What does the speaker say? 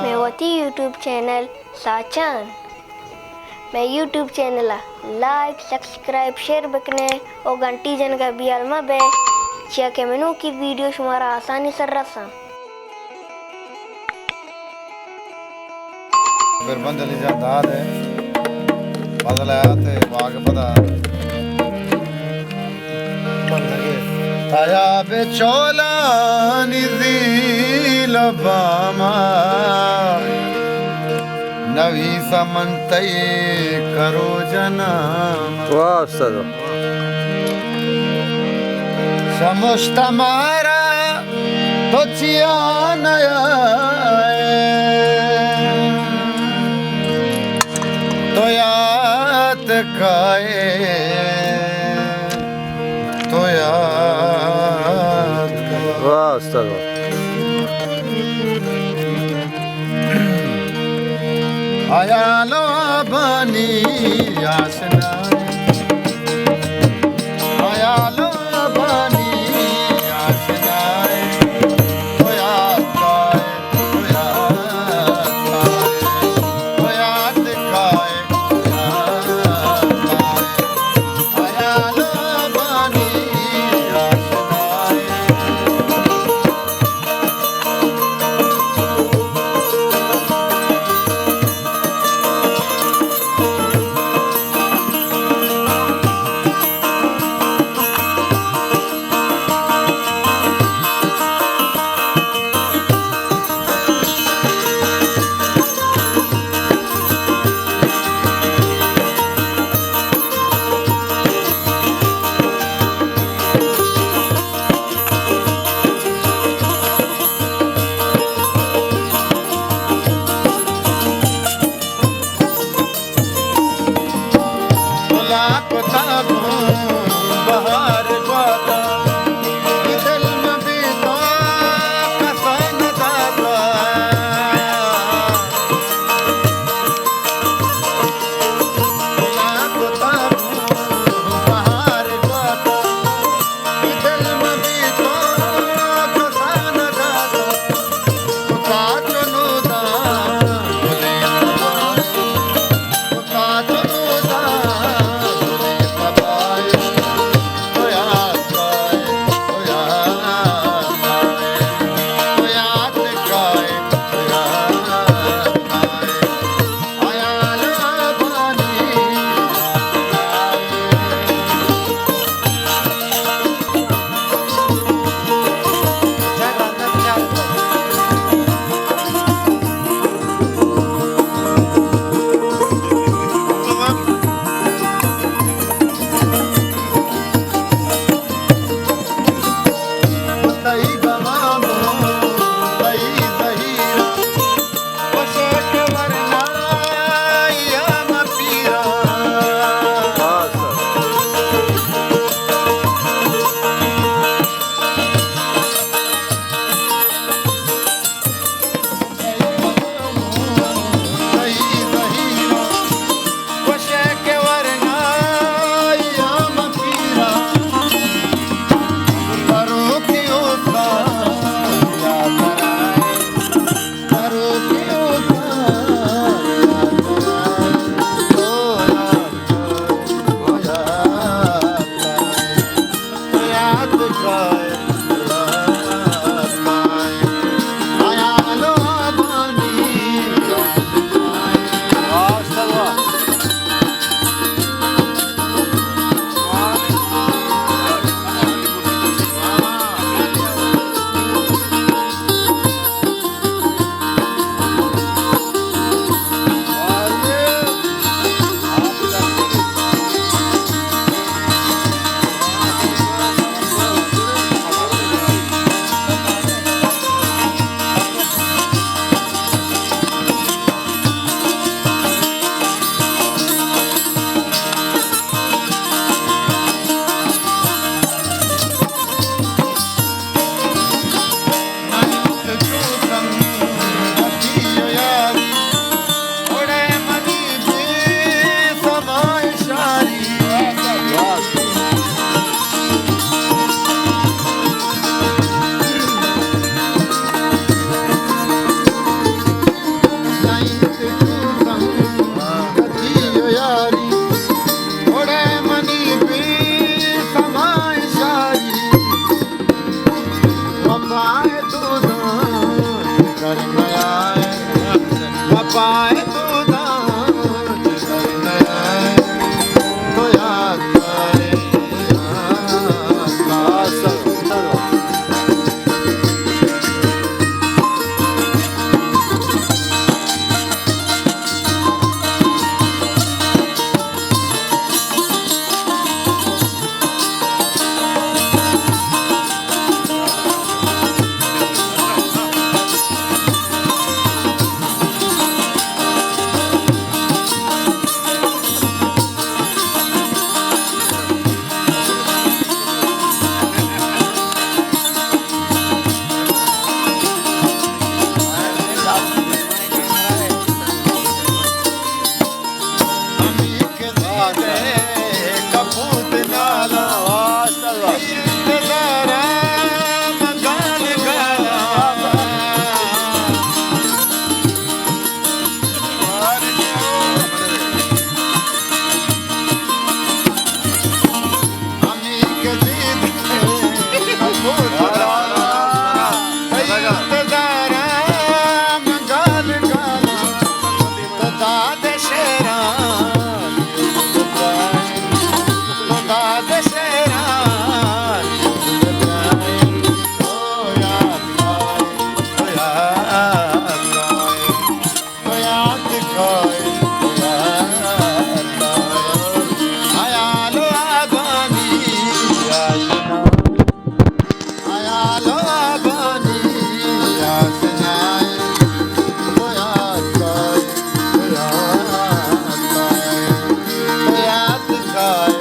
मेवती YouTube channel साचन मैं YouTube channel like subscribe share बकने और घंटी जन का बियाल में बे चिया के मेनू की वीडियो शुमारा आसानी से रसा फिर बंदली जा दाद है बदल आया थे बाग पता ताया बेचोला निज़ील बामा नवी समंतय करो जना वाह उस्ताद समस्त मारा तो चिया नया तो याद खाए तो याद वाह उस्ताद आया लो बनी आसना आया लो बनी आसना तो याद खाए तो याद खाए आया लो बनी आसना बाय